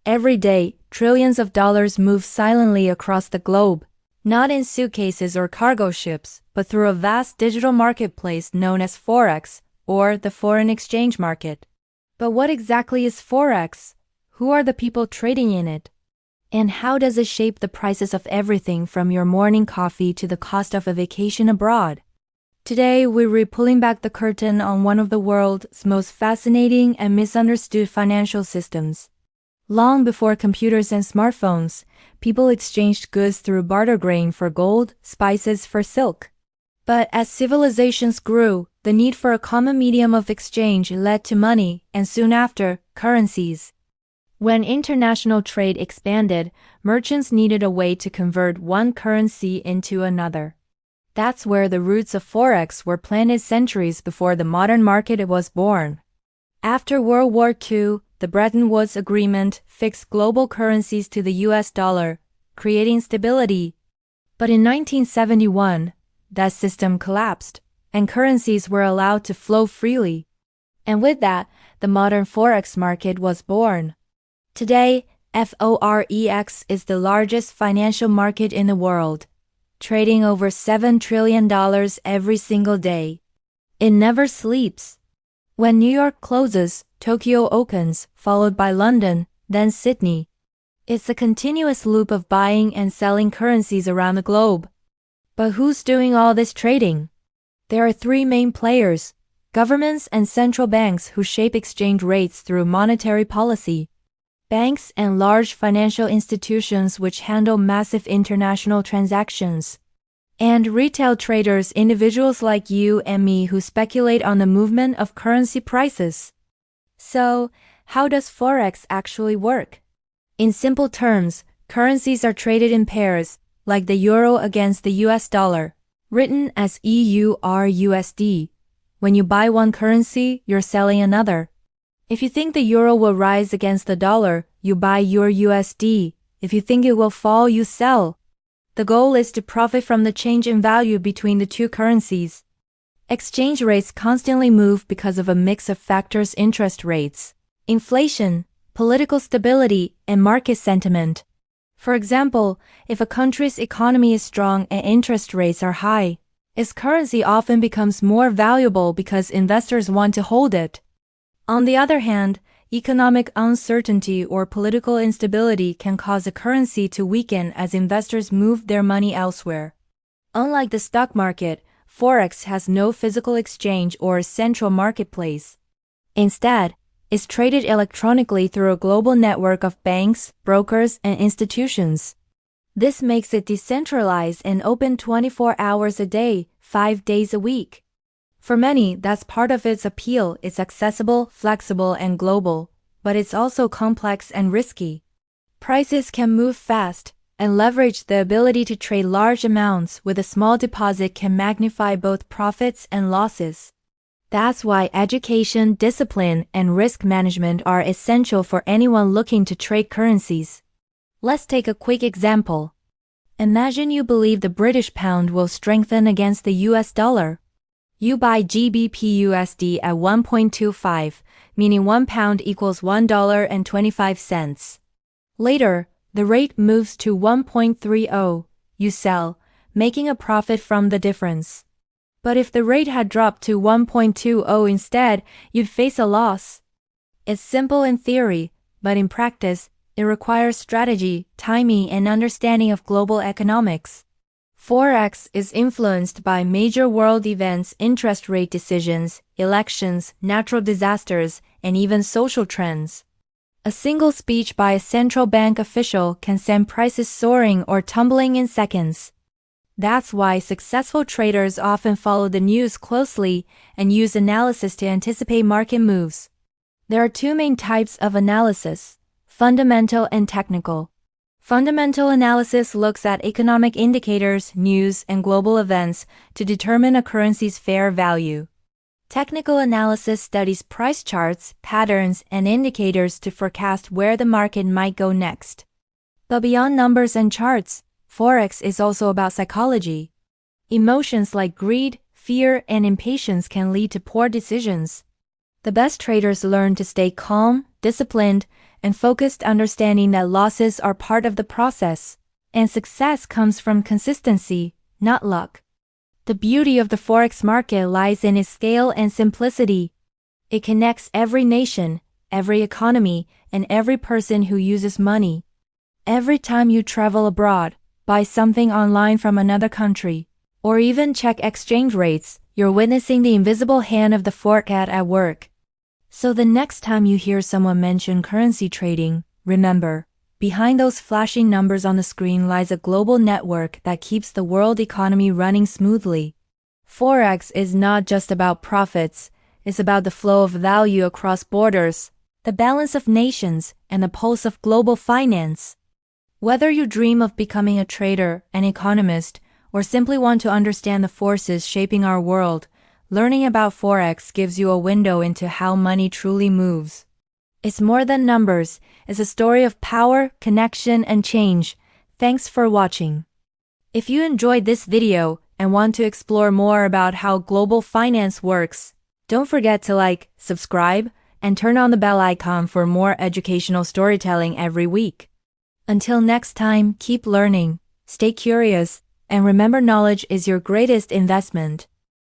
Every day, trillions of dollars move silently across the globe, not in suitcases or cargo ships, but through a vast digital marketplace known as Forex, or the foreign exchange market. But what exactly is Forex? Who are the people trading in it? And how does it shape the prices of everything from your morning coffee to the cost of a vacation abroad? Today, we're pulling back the curtain on one of the world's most fascinating and misunderstood financial systems. Long before computers and smartphones, people exchanged goods through barter, grain for gold, spices for silk. But as civilizations grew, the need for a common medium of exchange led to money, and soon after, currencies. When international trade expanded, merchants needed a way to convert one currency into another. That's where the roots of Forex were planted centuries before the modern market was born. After World War II, the Bretton Woods Agreement fixed global currencies to the US dollar, creating stability. But in 1971, that system collapsed, and currencies were allowed to flow freely. And with that, the modern Forex market was born. Today, Forex is the largest financial market in the world, trading over $7 trillion every single day. It never sleeps. When New York closes, Tokyo opens, followed by London, then Sydney. It's a continuous loop of buying and selling currencies around the globe. But who's doing all this trading? There are three main players: governments and central banks who shape exchange rates through monetary policy, banks and large financial institutions which handle massive international transactions, and retail traders, individuals like you and me who speculate on the movement of currency prices. So, how does Forex actually work? In simple terms, currencies are traded in pairs, like the euro against the US dollar, written as EUR/USD. When you buy one currency, you're selling another. If you think the euro will rise against the dollar, you buy your USD. If you think it will fall, you sell. The goal is to profit from the change in value between the two currencies. Exchange rates constantly move because of a mix of factors: interest rates, inflation, political stability, and market sentiment. For example, if a country's economy is strong and interest rates are high, its currency often becomes more valuable because investors want to hold it. On the other hand, economic uncertainty or political instability can cause a currency to weaken as investors move their money elsewhere. Unlike the stock market, Forex has no physical exchange or central marketplace. Instead, it's traded electronically through a global network of banks, brokers, and institutions. This makes it decentralized and open 24 hours a day, 5 days a week. For many, that's part of its appeal. It's accessible, flexible, and global, but it's also complex and risky. Prices can move fast, and leverage the ability to trade large amounts with a small deposit can magnify both profits and losses. That's why education, discipline, and risk management are essential for anyone looking to trade currencies. Let's take a quick example. Imagine you believe the British pound will strengthen against the US dollar. You buy GBP/USD at 1.25, meaning 1 pound equals $1.25. Later, the rate moves to 1.30. You sell, making a profit from the difference. But if the rate had dropped to 1.20 instead, you'd face a loss. It's simple in theory, but in practice, it requires strategy, timing, and understanding of global economics. Forex is influenced by major world events, interest rate decisions, elections, natural disasters, and even social trends. A single speech by a central bank official can send prices soaring or tumbling in seconds. That's why successful traders often follow the news closely and use analysis to anticipate market moves. There are two main types of analysis: fundamental and technical. Fundamental analysis looks at economic indicators, news, and global events to determine a currency's fair value. Technical analysis studies price charts, patterns, and indicators to forecast where the market might go next. But beyond numbers and charts, Forex is also about psychology. Emotions like greed, fear, and impatience can lead to poor decisions. The best traders learn to stay calm, disciplined, and focused understanding that losses are part of the process, and success comes from consistency, not luck. The beauty of the Forex market lies in its scale and simplicity. It connects every nation, every economy, and every person who uses money. Every time you travel abroad, buy something online from another country, or even check exchange rates, you're witnessing the invisible hand of the Forex at work. So the next time you hear someone mention currency trading, remember, behind those flashing numbers on the screen lies a global network that keeps the world economy running smoothly. Forex is not just about profits, it's about the flow of value across borders, the balance of nations, and the pulse of global finance. Whether you dream of becoming a trader, an economist, or simply want to understand the forces shaping our world, learning about Forex gives you a window into how money truly moves. It's more than numbers, it's a story of power, connection, and change. Thanks for watching. If you enjoyed this video and want to explore more about how global finance works, don't forget to like, subscribe, and turn on the bell icon for more educational storytelling every week. Until next time, keep learning, stay curious, and remember knowledge is your greatest investment.